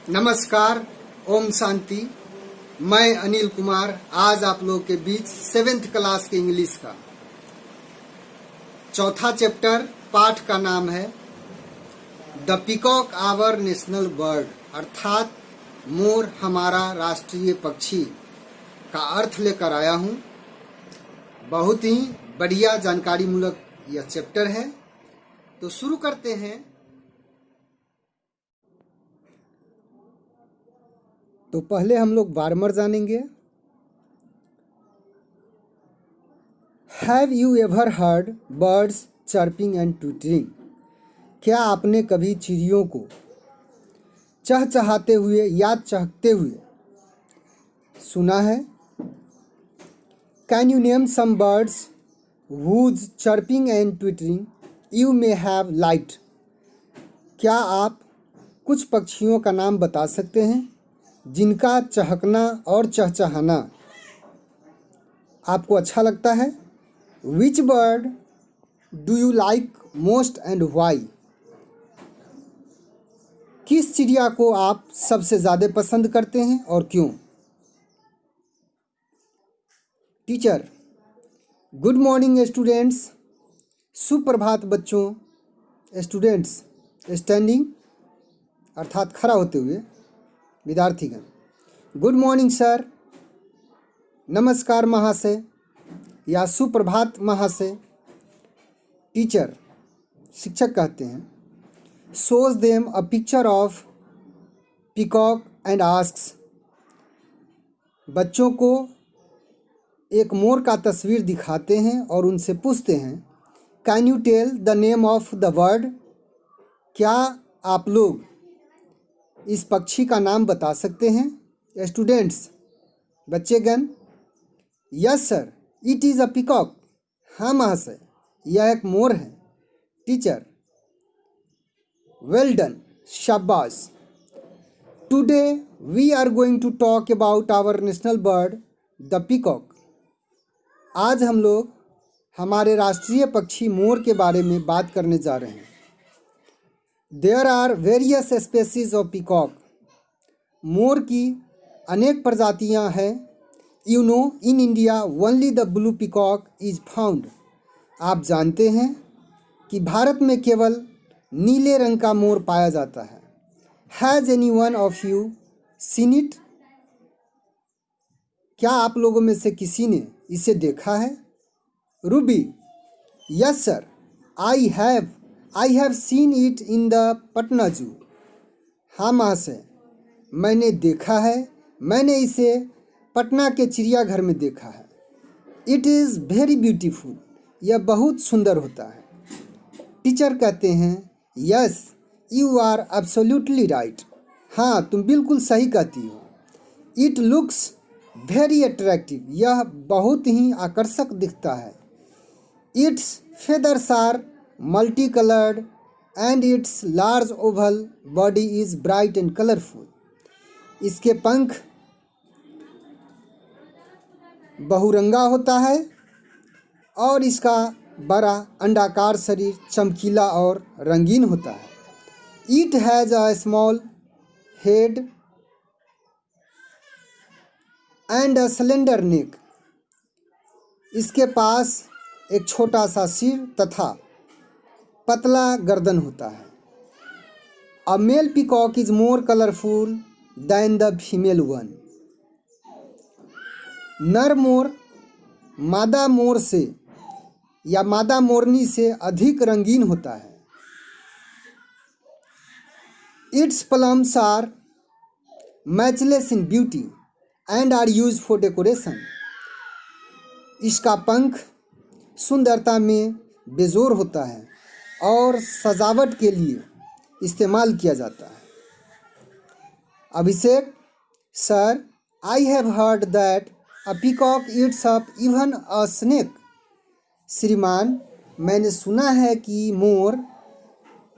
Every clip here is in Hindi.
नमस्कार, ओम शांति। मैं अनिल कुमार आज आप लोगों के बीच 7th क्लास के इंग्लिश का चौथा चैप्टर पाठ का नाम है the peacock our national bird, अर्थात मोर हमारा राष्ट्रीय पक्षी का अर्थ लेकर आया हूँ। बहुत ही बढ़िया जानकारी मूलक यह चैप्टर है, तो शुरू करते हैं। तो पहले हम लोग वार्मर जानेंगे। Have you ever heard birds chirping and twittering? क्या आपने कभी चिड़ियों को चहचहाते हुए या चहकते हुए सुना है? Can you name some birds whose chirping and twittering you may have liked? क्या आप कुछ पक्षियों का नाम बता सकते हैं जिनका चहकना और चहचहाना आपको अच्छा लगता है? Which bird do you like most and why? किस चिड़िया को आप सबसे ज़्यादा पसंद करते हैं और क्यों? Teacher, good morning students. सुप्रभात बच्चों। स्टूडेंट्स स्टैंडिंग अर्थात खड़ा होते हुए विद्यार्थीगण। गुड मॉर्निंग सर, नमस्कार महाशय या सुप्रभात महाशय। टीचर शिक्षक कहते हैं, shows them a picture of peacock and asks. बच्चों को एक मोर का तस्वीर दिखाते हैं और उनसे पूछते हैं, can you tell the name of the bird? क्या आप लोग इस पक्षी का नाम बता सकते हैं? स्टूडेंट्स बच्चेगण, yes sir, it is a peacock. हाँ महाशय, यह एक मोर है। टीचर, वेल डन, शाबाश। Today we are going to talk about our national bird the peacock. आज हम लोग हमारे राष्ट्रीय पक्षी मोर के बारे में बात करने जा रहे हैं। There are various species of peacock. मोर की अनेक प्रजातियां हैं। You know in India only the blue peacock is found. आप जानते हैं कि भारत में केवल नीले रंग का मोर पाया जाता है। Has any one of you seen it? क्या आप लोगों में से किसी ने इसे देखा है? Ruby, yes sir, I have seen it in the Patna जू। हाँ महाशय, मैंने देखा है, मैंने इसे पटना के चिड़ियाघर में देखा है। It is very beautiful. यह बहुत सुंदर होता है। टीचर कहते हैं, yes you are absolutely right. हाँ, तुम बिल्कुल सही कहती हो। It looks very attractive. यह बहुत ही आकर्षक दिखता है। Its feathers are multi coloured and its large oval body is bright and colourful. इसके पंख बहुरंगा होता है और इसका बड़ा अंडाकार शरीर चमकीला और रंगीन होता है। It has a small head and a slender neck. इसके पास एक छोटा सा सिर तथा पतला गर्दन होता है। A male peacock is more colourful than the female one. नर मोर मादा मोर से या मादा मोरनी से अधिक रंगीन होता है। Its plumes are matchless in beauty and are use for decoration. इसका पंख सुंदरता में बेजोर होता है और सजावट के लिए इस्तेमाल किया जाता है। Abhishek, sir, I have heard that a peacock eats up even a snake. श्रीमान, मैंने सुना है कि मोर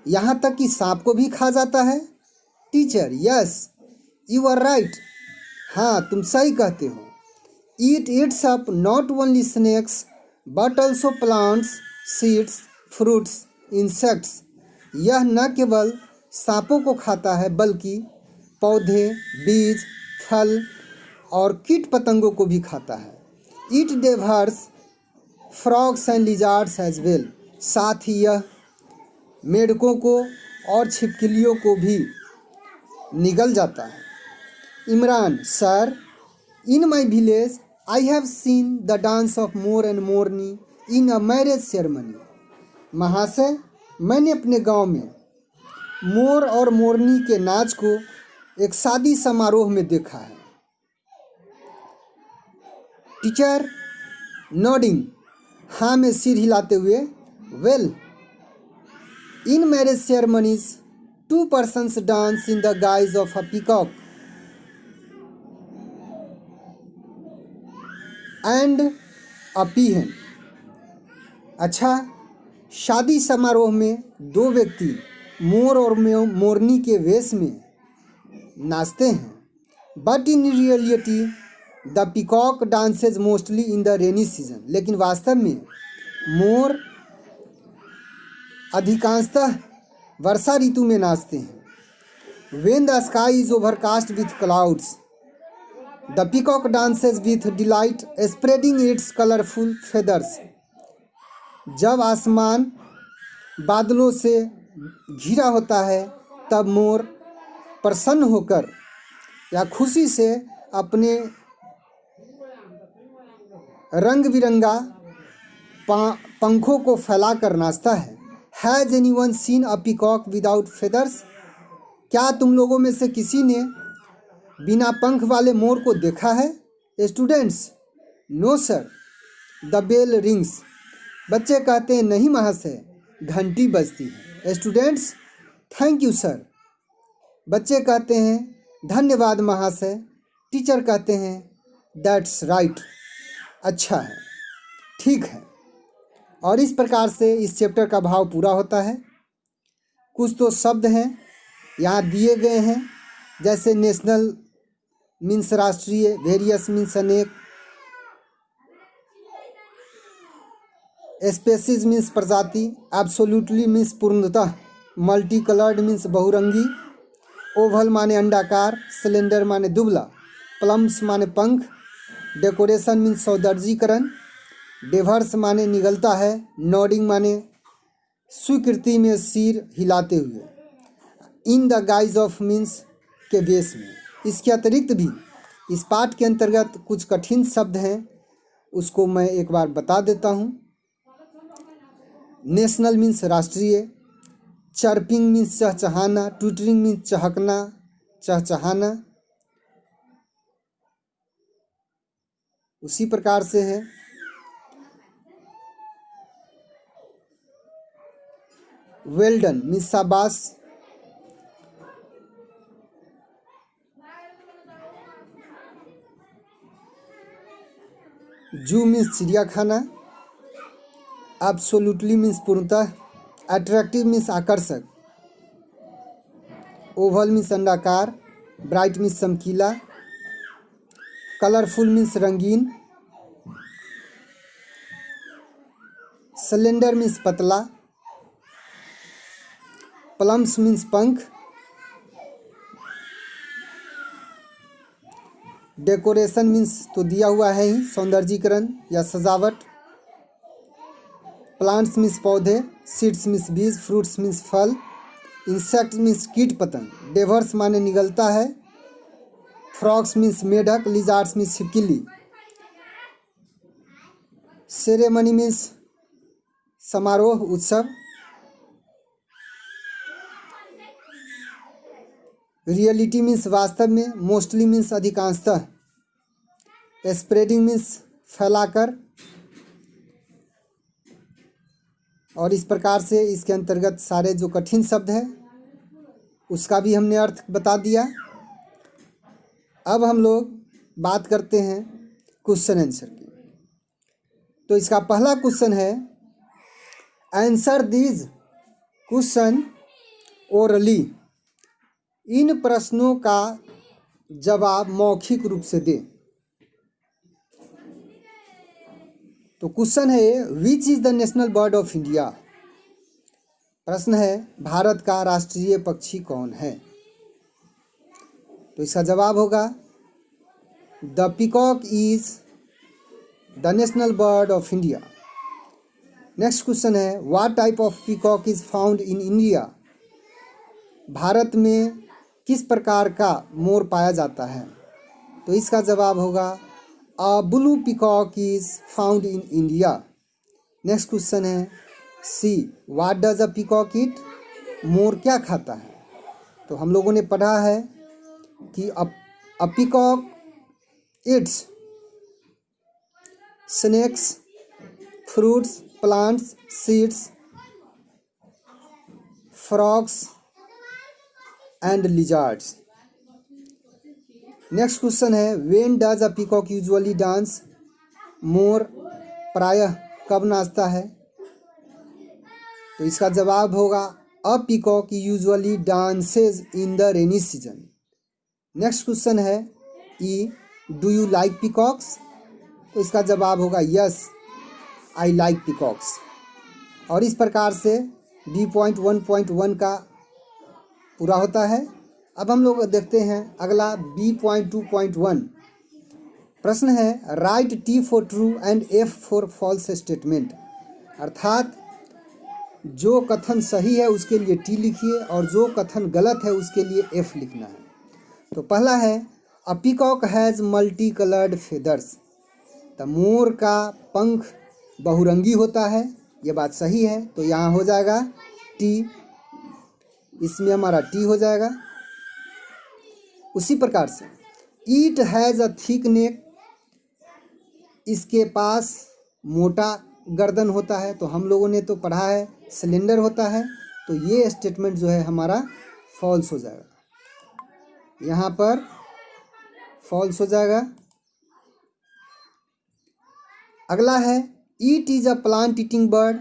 यहाँ तक कि सांप को भी खा जाता है। Teacher, yes you are right. हाँ, तुम सही कहते हो। It eats up not only snakes but also plants, seeds, fruits, insects. यह न केवल सांपों को खाता है बल्कि पौधे, बीज, फल और कीट पतंगों को भी खाता है। It devours frogs and lizards as well. साथ ही यह मेढकों को और छिपकलियों को भी निगल जाता है। Imran, sir, in my village I have seen the dance of more and Morni in a marriage ceremony. महाशय, मैंने अपने गांव में मोर और मोरनी के नाच को एक शादी समारोह में देखा है। टीचर, नोडिंग, हाँ में सिर हिलाते हुए। Well, in marriage ceremonies 2 persons dance in the guise of a peacock and a peahen। अच्छा, शादी समारोह में 2 व्यक्ति मोर और मोरनी के वेश में नाचते हैं। But in reality the peacock dances mostly in the rainy season. लेकिन वास्तव में मोर अधिकांशतः वर्षा ऋतु में नाचते हैं। When the sky is overcast with clouds the peacock dances with delight spreading it's colourful feathers. जब आसमान बादलों से घिरा होता है तब मोर प्रसन्न होकर या खुशी से अपने रंग बिरंगा पंखों को फैलाकर नाचता है। Has anyone seen a peacock without feathers? क्या तुम लोगों में से किसी ने बिना पंख वाले मोर को देखा है? Students, no sir, the bell rings. बच्चे कहते हैं नहीं महाशय, घंटी बजती है। Students, thank you sir. बच्चे कहते हैं धन्यवाद महाशय। टीचर कहते हैं दैट्स राइट, अच्छा है, ठीक है। और इस प्रकार से इस चैप्टर का भाव पूरा होता है। कुछ तो शब्द हैं यहाँ दिए गए हैं, जैसे नेशनल मीन्स राष्ट्रीय, वेरियस मीन्स अनेक, स्पेसीज मीन्स प्रजाति, एब्सोल्युटली मीन्स पूर्णतः, मल्टी कलर्ड मीन्स बहुरंगी, ओवल माने अंडाकार, सिलेंडर माने दुबला, प्लम्स माने पंख, डेकोरेशन मीन्स सौंदर्यीकरण, डेवर्स माने निगलता है, नोडिंग माने स्वीकृति में सिर हिलाते हुए, in the guys of means के वेश में। इसके अतिरिक्त भी इस पाठ के अंतर्गत कुछ कठिन शब्द हैं, उसको मैं एक बार बता देता हूँ। नेशनल मीन्स राष्ट्रीय, चर्पिंग मीन्स चहचहाना, ट्विटरिंग मीन्स चहकना, चहचहाना। उसी प्रकार से है वेल डन मीन्स शाबाश, जू मीन्स चिड़ियाखाना, एब्सोल्युटली मीन्स पूर्णतः, अट्रैक्टिव मीन्स आकर्षक, ओवल मीन्स अंडाकार, ब्राइट मीन्स चमकीला, कलरफुल मीन्स रंगीन, सिलेंडर मीन्स पतला, प्लम्स मीन्स पंख, डेकोरेशन मीन्स तो दिया हुआ है ही, सौंदर्यीकरण या सजावट, प्लांट्स मीन्स पौधे, सीड्स मीन्स बीज, फ्रूट्स मीन्स फल, इंसेक्ट मीन्स कीट पतंग, डेवर्स माने निगलता है, फ्रॉग्स मीन्स मेढक, लिजार्ड्स मीन्स छिपकली, सेरेमनी मीन्स समारोह, उत्सव, रियलिटी मीन्स वास्तव में, मोस्टली मीन्स अधिकांशतः, स्प्रेडिंग मीन्स फैलाकर। और इस प्रकार से इसके अंतर्गत सारे जो कठिन शब्द हैं उसका भी हमने अर्थ बता दिया। अब हम लोग बात करते हैं क्वेश्चन आंसर की। तो इसका पहला क्वेश्चन है, आंसर दीज क्वेश्चन ओरली। इन प्रश्नों का जवाब मौखिक रूप से दें। तो क्वेश्चन है which is the national bird of India. प्रश्न है भारत का राष्ट्रीय पक्षी कौन है। तो इसका जवाब होगा the peacock is the national bird of India. Next question है what type of peacock is found in India. भारत में किस प्रकार का मोर पाया जाता है। तो इसका जवाब होगा a blue peacock is found in India. Next question है see what does a peacock eat. मोर क्या खाता है। तो हम लोगों ने पढ़ा है कि a peacock eats snakes, fruits, plants, seeds, frogs and lizards. Next question है when does a peacock usually dance. मोर प्रायः कब नाचता है। तो इसका जवाब होगा a peacock usually dances in the rainy season. Next question है E do you like peacocks. तो इसका जवाब होगा यस आई लाइक पीकॉक्स। और इस प्रकार से B.1.1 का पूरा होता है। अब हम लोग देखते हैं अगला B.2.1। प्रश्न है write T for true and F for false statement. अर्थात जो कथन सही है उसके लिए T लिखिए और जो कथन गलत है उसके लिए F लिखना है। तो पहला है अ peacock has multi coloured feathers. तो मोर का पंख बहुरंगी होता है, ये बात सही है। तो यहाँ हो जाएगा T, इसमें हमारा T हो जाएगा। उसी प्रकार से ईट हैज़ अ थिक नेक, इसके पास मोटा गर्दन होता है। तो हम लोगों ने तो पढ़ा है सिलेंडर होता है। तो ये स्टेटमेंट जो है हमारा फॉल्स हो जाएगा, यहाँ पर फॉल्स हो जाएगा। अगला है eat is a plant eating bird.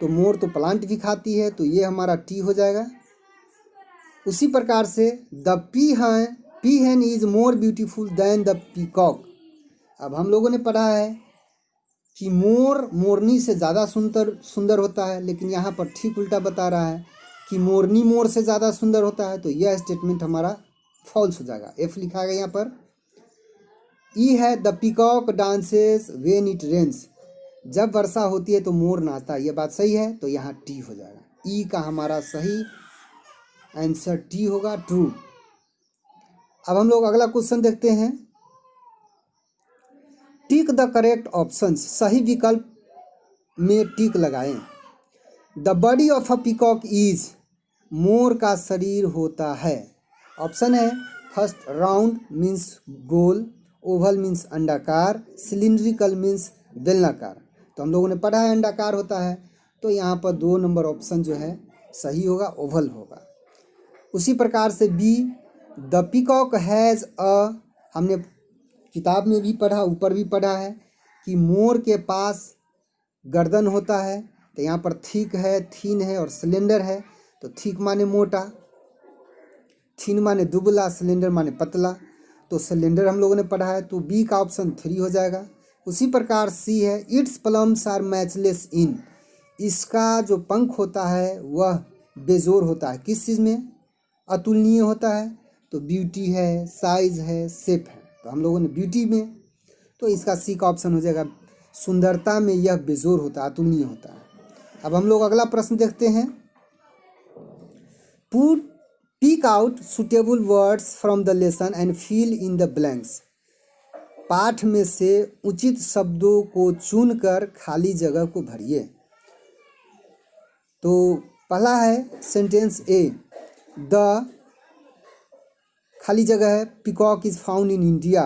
तो मोर तो प्लांट भी खाती है, तो ये हमारा T हो जाएगा। उसी प्रकार से the peahen is more beautiful than the peacock. अब हम लोगों ने पढ़ा है कि मोर मोरनी से ज़्यादा सुंदर होता है, लेकिन यहाँ पर ठीक उल्टा बता रहा है कि मोरनी मोर से ज़्यादा सुंदर होता है। तो यह स्टेटमेंट हमारा फॉल्स हो जाएगा, F लिखा गया यहाँ पर। ई है the peacock dances when it rains. जब वर्षा होती है तो मोर नाचता है, ये बात सही है। तो यहाँ T हो जाएगा। ई का हमारा सही आंसर T होगा, ट्रू। अब हम लोग अगला क्वेश्चन देखते हैं। Tick the correct option. सही विकल्प में टिक लगाएं। The body of a peacock is. मोर का शरीर होता है। ऑप्शन है फर्स्ट राउंड मीन्स गोल, ओवल मीन्स अंडाकार, सिलिंड्रिकल मीन्स बेलनाकार। तो हम लोगों ने पढ़ा है अंडाकार होता है। तो यहाँ पर 2 नंबर ऑप्शन जो है सही होगा, ओवल होगा। उसी प्रकार से be the peacock has a, हमने किताब में भी पढ़ा, ऊपर भी पढ़ा है कि मोर के पास गर्दन होता है। तो यहाँ पर थिक है, थीन है और सिलेंडर है। तो थिक माने मोटा, थीन माने दुबला, सिलेंडर माने पतला। तो सिलेंडर हम लोगों ने पढ़ा है। तो बी का ऑप्शन 3 हो जाएगा। उसी प्रकार सी है इट्स प्लम्स आर मैचलेस इन। इसका जो पंख होता है वह बेजोर होता है। किस चीज़ में? अतुलनीय होता है। तो ब्यूटी है, साइज है, शेप है। तो हम लोगों ने ब्यूटी में, तो इसका सी का ऑप्शन हो जाएगा। सुंदरता में यह बेजोर होता है, अतुलनीय होता है। अब हम लोग अगला प्रश्न देखते हैं। Pick out suitable words from the lesson and fill in the blanks. पाठ में से उचित शब्दों को चुनकर खाली जगह को भरिए। तो पहला है सेंटेंस ए, द खाली जगह है peacock is found in India.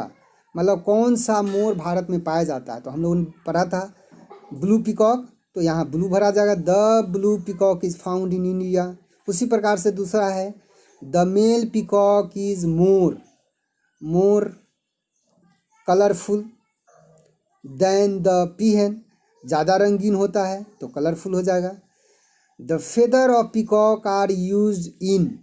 मतलब कौन सा मोर भारत में पाया जाता है। तो हम लोगों ने पढ़ा था ब्लू पीकॉक। तो यहाँ ब्लू भरा जाएगा, the blue peacock is found in India. उसी प्रकार से दूसरा है the male peacock is more colourful than the peahen. ज़्यादा रंगीन होता है तो कलरफुल हो जाएगा। The feather of peacock are used in.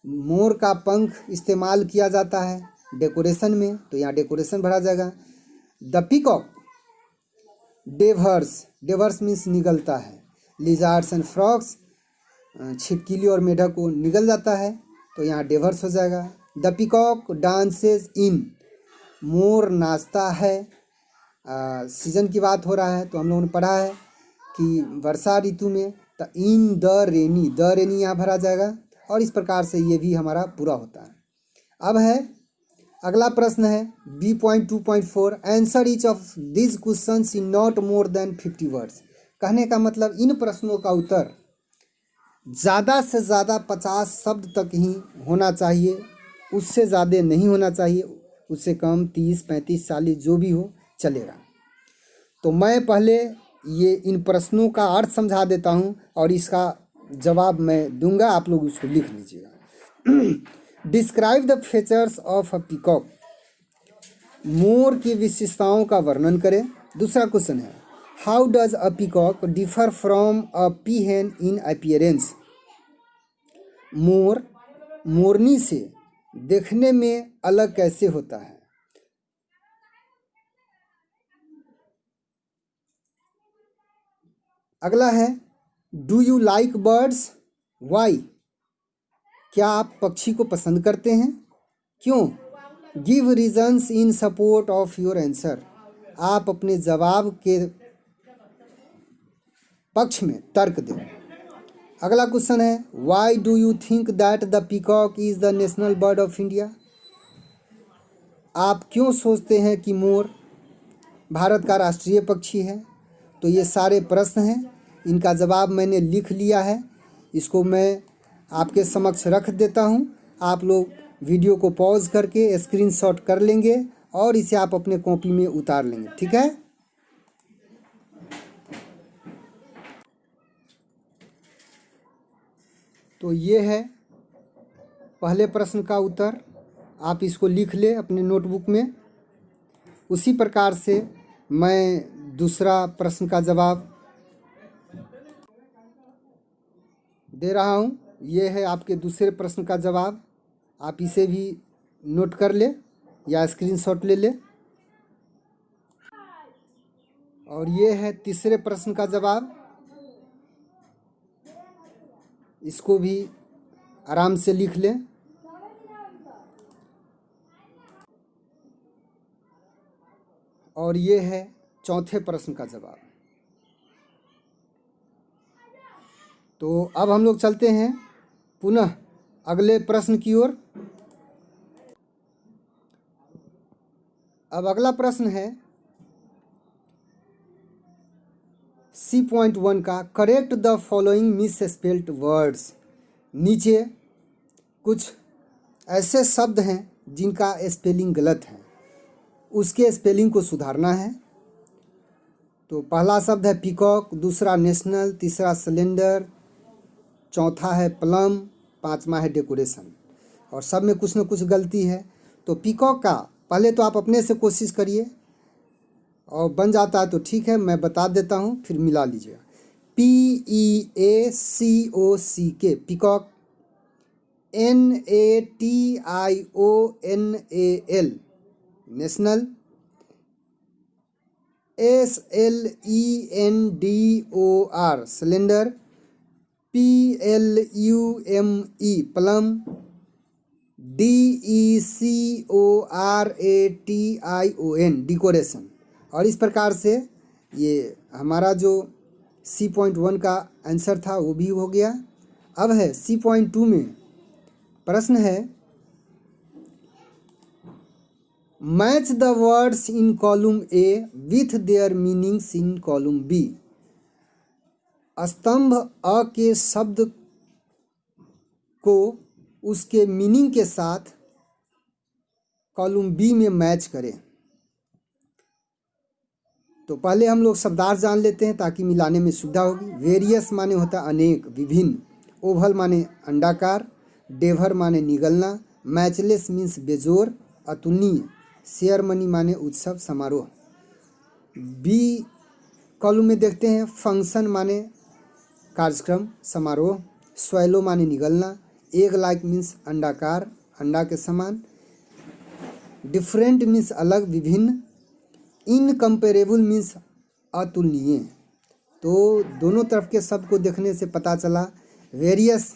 मोर का पंख इस्तेमाल किया जाता है डेकोरेशन में। तो यहाँ डेकोरेशन भरा जाएगा। द पीकॉक डेवर्स मीन्स निगलता है। लिजार्ड्स एंड फ्रॉग्स छिपकली और मेढक को निगल जाता है। तो यहाँ डेवर्स हो जाएगा। द पीकॉक डांसेज इन, मोर नाचता है। सीजन की बात हो रहा है तो हम लोगों ने पढ़ा है कि वर्षा ऋतु में, तो इन द रेनी यहाँ भरा जाएगा और इस प्रकार से ये भी हमारा पूरा होता है। अब है अगला प्रश्न है B.2.4, answer each of this questions in not more than 50 words. कहने का मतलब इन प्रश्नों का उत्तर ज़्यादा से ज़्यादा 50 शब्द तक ही होना चाहिए, उससे ज़्यादा नहीं होना चाहिए, उससे कम 30, 35, 40 जो भी हो चलेगा। तो मैं पहले ये इन प्रश्नों का अर्थ समझा देता हूँ और इसका जवाब मैं दूंगा, आप लोग उसको लिख लीजिएगा। Describe the features of a peacock, मोर की विशेषताओं का वर्णन करें। दूसरा क्वेश्चन है how does a peacock differ from a peahen in appearance, मोर मोरनी से देखने में अलग कैसे होता है। अगला है do you like birds, why, क्या आप पक्षी को पसंद करते हैं, क्यों। Give reasons in support of your answer, आप अपने जवाब के पक्ष में तर्क दें। अगला क्वेश्चन है why do you think that the peacock is the national bird of India, आप क्यों सोचते हैं कि मोर भारत का राष्ट्रीय पक्षी है। तो ये सारे प्रश्न हैं, इनका जवाब मैंने लिख लिया है, इसको मैं आपके समक्ष रख देता हूँ। आप लोग वीडियो को पॉज करके स्क्रीनशॉट कर लेंगे और इसे आप अपने कॉपी में उतार लेंगे, ठीक है। तो ये है पहले प्रश्न का उत्तर, आप इसको लिख ले अपने नोटबुक में। उसी प्रकार से मैं दूसरा प्रश्न का जवाब दे रहा हूँ। ये है आपके दूसरे प्रश्न का जवाब, आप इसे भी नोट कर ले या स्क्रीनशॉट ले ले। और ये है तीसरे प्रश्न का जवाब, इसको भी आराम से लिख लें। और ये है चौथे प्रश्न का जवाब। तो अब हम लोग चलते हैं पुनः अगले प्रश्न की ओर। अब अगला प्रश्न है C.1 का correct the following miss spelled words. नीचे कुछ ऐसे शब्द हैं जिनका स्पेलिंग गलत है, उसके स्पेलिंग को सुधारना है। तो पहला शब्द है पीकॉक, दूसरा नेशनल, तीसरा सिलेंडर, चौथा है प्लम, पांचवा है डेकोरेशन, और सब में कुछ न कुछ गलती है। तो पीकॉक का पहले तो आप अपने से कोशिश करिए और बन जाता है तो ठीक है, मैं बता देता हूँ, फिर मिला लीजिएगा। PEACOCK peacock, NATIONAL national, SLENDOR cylinder, PLUME plum, DECORATION decoration. और इस प्रकार से ये हमारा जो C.1 का आंसर था वो भी हो गया। अब है C.2 में प्रश्न है match the words in column A with their meanings in column B। स्तंभ अ के शब्द को उसके मीनिंग के साथ कॉलम B में मैच करें। तो पहले हम लोग शब्दार्थ जान लेते हैं ताकि मिलाने में सुविधा होगी। वेरियस माने होता है अनेक, विभिन्न। ओवल माने अंडाकार, डेवर माने निगलना, मैचलेस मीन्स बेजोर, अतुलनीय। सेरेमनी माने उत्सव समारोह। बी कॉलम में देखते हैं फंक्शन माने कार्यक्रम समारोह, स्वैलो माने निगलना, एग लाइक मीन्स अंडाकार, अंडा के समान, डिफरेंट मीन्स अलग, विभिन्न, इनकम्पेरेबल मीन्स अतुलनीय। तो दोनों तरफ के शब्द को देखने से पता चला वेरियस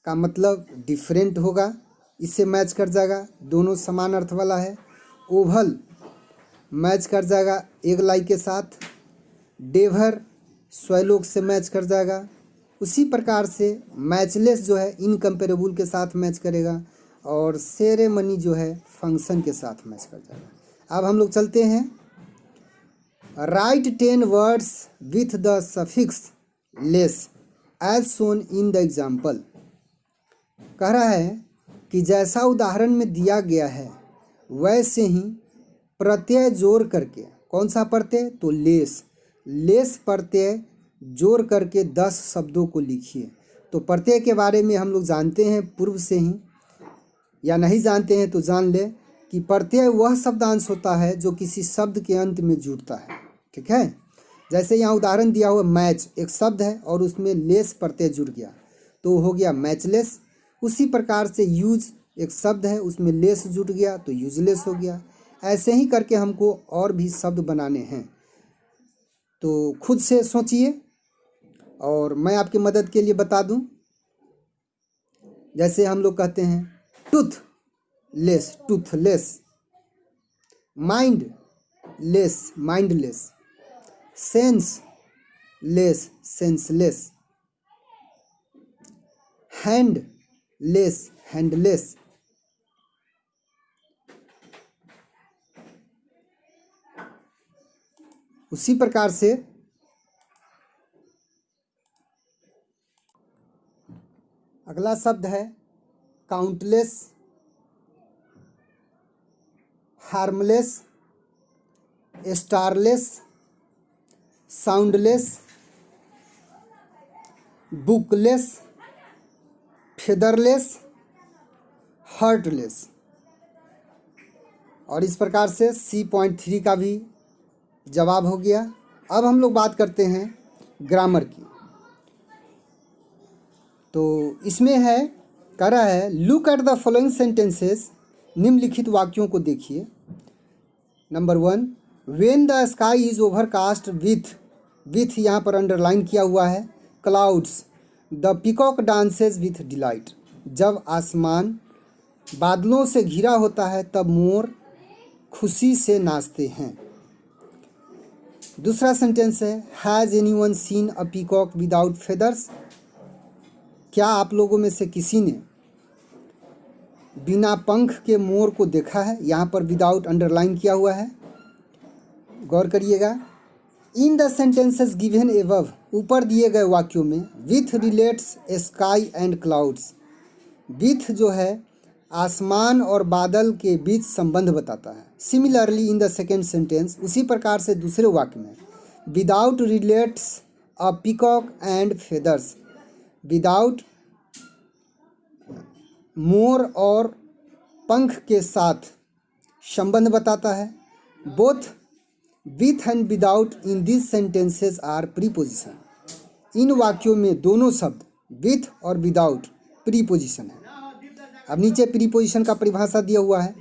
का मतलब डिफरेंट होगा, इससे मैच कर जाएगा, दोनों समान अर्थ वाला है। ओवल मैच कर जाएगा एग लाइक के साथ। डेवर स्वैलोक से मैच कर जाएगा। उसी प्रकार से मैचलेस जो है इनकम्पेरेबल के साथ मैच करेगा, और सेरेमनी जो है फंक्शन के साथ मैच कर जाएगा। अब हम लोग चलते हैं, write 10 words with the suffix less as shown in the example. कह रहा है कि जैसा उदाहरण में दिया गया है वैसे ही प्रत्यय जोड़ करके, कौन सा प्रत्यय, तो लेस प्रत्यय जोड़ करके 10 शब्दों को लिखिए। तो प्रत्यय के बारे में हम लोग जानते हैं पूर्व से ही, या नहीं जानते हैं तो जान ले कि प्रत्यय वह शब्दांश होता है जो किसी शब्द के अंत में जुड़ता है। ठीक है, जैसे यहाँ उदाहरण दिया हुआ मैच एक शब्द है और उसमें लेस प्रत्यय जुड़ गया तो हो गया मैचलेस। उसी प्रकार से यूज एक शब्द है उसमें लेस जुड़ गया तो यूजलेस हो गया। ऐसे ही करके हमको और भी शब्द बनाने हैं, तो खुद से सोचिए और मैं आपकी मदद के लिए बता दूं। जैसे हम लोग कहते हैं toothless, mindless, mindless, senseless, senseless, handless, handless. उसी प्रकार से अगला शब्द है countless, harmless, starless, soundless, bookless, featherless, heartless. और इस प्रकार से C.3 का भी जवाब हो गया। अब हम लोग बात करते हैं ग्रामर की। तो इसमें है, कह रहा है look at the following sentences, निम्नलिखित वाक्यों को देखिए। Number 1, when the sky is overcast with यहाँ पर अंडरलाइन किया हुआ है, clouds, the peacock dances with delight. जब आसमान बादलों से घिरा होता है तब मोर खुशी से नाचते हैं। दूसरा सेंटेंस है, has anyone seen a peacock without feathers. क्या आप लोगों में से किसी ने बिना पंख के मोर को देखा है? यहाँ पर विदाउट अंडरलाइन किया हुआ है, गौर करिएगा। In the sentences given above, ऊपर दिए गए वाक्यों में with relates sky and clouds. With जो है आसमान और बादल के बीच संबंध बताता है। Similarly in the second sentence, उसी प्रकार से दूसरे वाक्य में without relates a peacock and feathers. Without मोर और पंख के साथ संबंध बताता है। Both with and without in this sentences are preposition. इन वाक्यों में दोनों शब्द विथ और विदाउट प्रीपोजिशन है। अब नीचे प्रीपोजिशन का परिभाषा दिया हुआ है।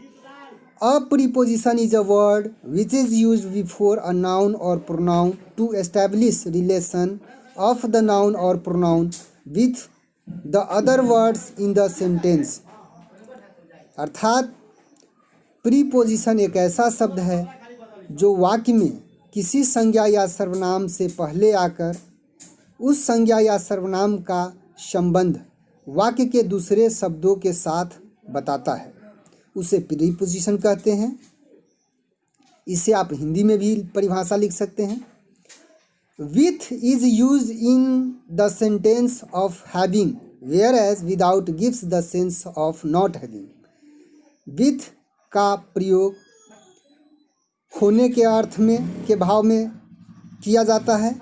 A preposition is a word which is used before a noun और pronoun to establish relation of the noun और pronoun with the other words in the sentence. अर्थात प्रीपोजिशन एक ऐसा शब्द है जो वाक्य में किसी संज्ञा या सर्वनाम से पहले आकर उस संज्ञा या सर्वनाम का संबंध वाक्य के दूसरे शब्दों के साथ बताता है, उसे प्रीपोजिशन कहते हैं। इसे आप हिंदी में भी परिभाषा लिख सकते हैं। With is used in the sentence of having, whereas without gives the sense of not having. With का प्रयोग होने के अर्थ में के भाव में किया जाता है,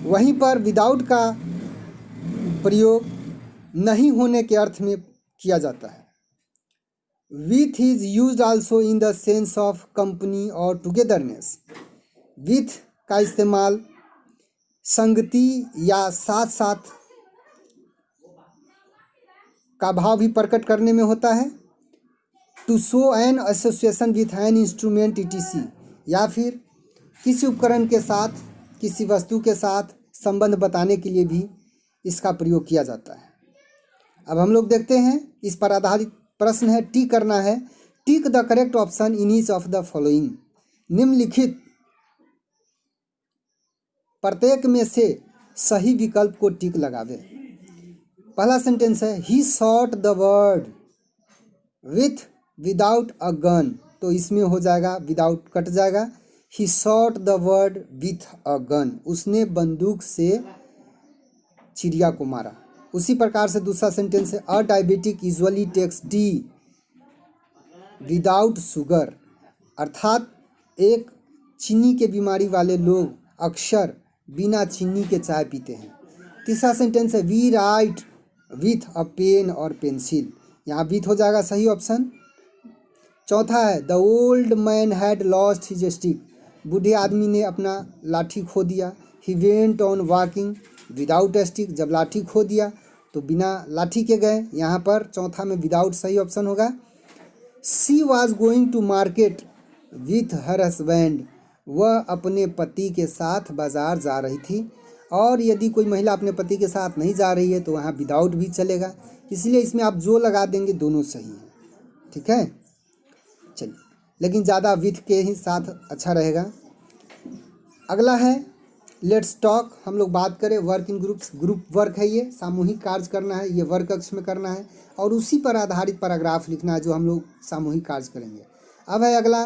वहीं पर विदाउट का प्रयोग नहीं होने के अर्थ में किया जाता है। With is used also in the sense of company और टुगेदरनेस। विथ का इस्तेमाल संगति या साथ साथ का भाव भी प्रकट करने में होता है। To show an association with an instrument etc, या फिर किसी उपकरण के साथ किसी वस्तु के साथ संबंध बताने के लिए भी इसका प्रयोग किया जाता है। अब हम लोग देखते हैं, इस पर आधारित प्रश्न है, टिक करना है। टिक the correct option in each of the following. निम्नलिखित प्रत्येक में से सही विकल्प को टिक लगावे। पहला सेंटेंस है, he shot the bird without a gun, तो इसमें हो जाएगा विदाउट कट जाएगा। He shot the bird with a gun, उसने बंदूक से चिड़िया को मारा। उसी प्रकार से दूसरा सेंटेंस है, a diabetic usually takes tea without sugar, अर्थात एक चीनी के बीमारी वाले लोग अक्सर बिना चीनी के चाय पीते हैं। तीसरा सेंटेंस है, we write with a pen और पेंसिल, यहाँ विथ हो जाएगा सही ऑप्शन। चौथा है, the old man had lost his stick, बूढ़े आदमी ने अपना लाठी खो दिया। He went on walking without stick, जब लाठी खो दिया तो बिना लाठी के गए, यहाँ पर चौथा में विदाउट सही ऑप्शन होगा। She was going to market with her husband, वह अपने पति के साथ बाजार जा रही थी। और यदि कोई महिला अपने पति के साथ नहीं जा रही है तो वहाँ विदाउट भी चलेगा, इसलिए इसमें आप जो लगा देंगे दोनों सही हैं, ठीक है। चलिए, लेकिन ज़्यादा विथ के ही साथ अच्छा रहेगा। अगला है लेट्स टॉक। हम लोग बात करें work in groups, group work है, ये सामूहिक कार्य करना है, ये वर्क कक्ष में करना है और उसी पर आधारित पैराग्राफ लिखना है जो हम लोग सामूहिक कार्य करेंगे। अब है अगला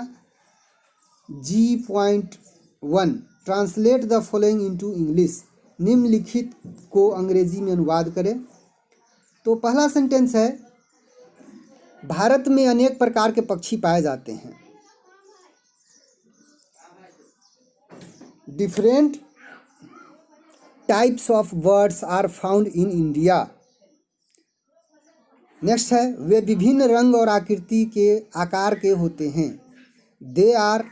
G.1, translate the following into English, निम्नलिखित को अंग्रेजी में अनुवाद करें। तो पहला सेंटेंस है, भारत में अनेक प्रकार के पक्षी पाए जाते हैं। Different types of birds are found in India. Next है, वे विभिन्न रंग और आकृति के आकार के होते हैं। They are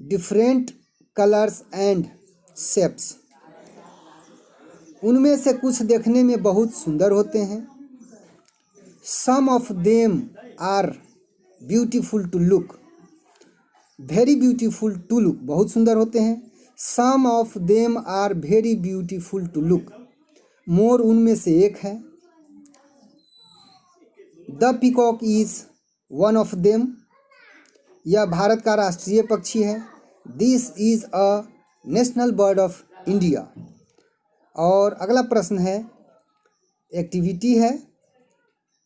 different colours and shapes, उनमें से कुछ देखने में बहुत सुंदर होते हैं। Some of them are beautiful to look, very beautiful to look, बहुत सुंदर होते हैं। Some of them are very beautiful to look, मोर उनमें से एक है। The peacock is one of them, यह भारत का राष्ट्रीय पक्षी है। This is a national bird of India. और अगला प्रश्न है, एक्टिविटी है,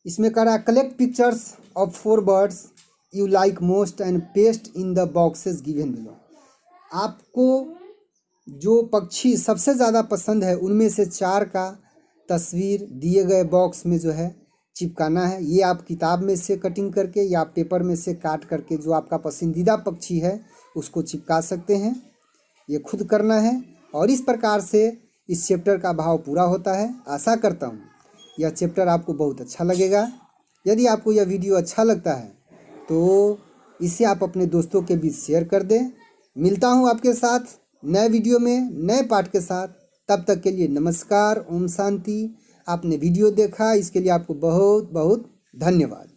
इसमें कह रहा है collect pictures of 4 birds you like most and paste in the boxes given below. आपको जो पक्षी सबसे ज़्यादा पसंद है उनमें से 4 का तस्वीर दिए गए बॉक्स में जो है चिपकाना है। ये आप किताब में से कटिंग करके या पेपर में से काट करके जो आपका पसंदीदा पक्षी है उसको चिपका सकते हैं, ये खुद करना है। और इस प्रकार से इस चैप्टर का भाव पूरा होता है। आशा करता हूँ यह चैप्टर आपको बहुत अच्छा लगेगा। यदि आपको यह वीडियो अच्छा लगता है तो इसे आप अपने दोस्तों के बीच शेयर कर दें। मिलता हूँ आपके साथ नए वीडियो में नए पाठ के साथ, तब तक के लिए नमस्कार, ओम शांति। आपने वीडियो देखा इसके लिए आपको बहुत बहुत धन्यवाद।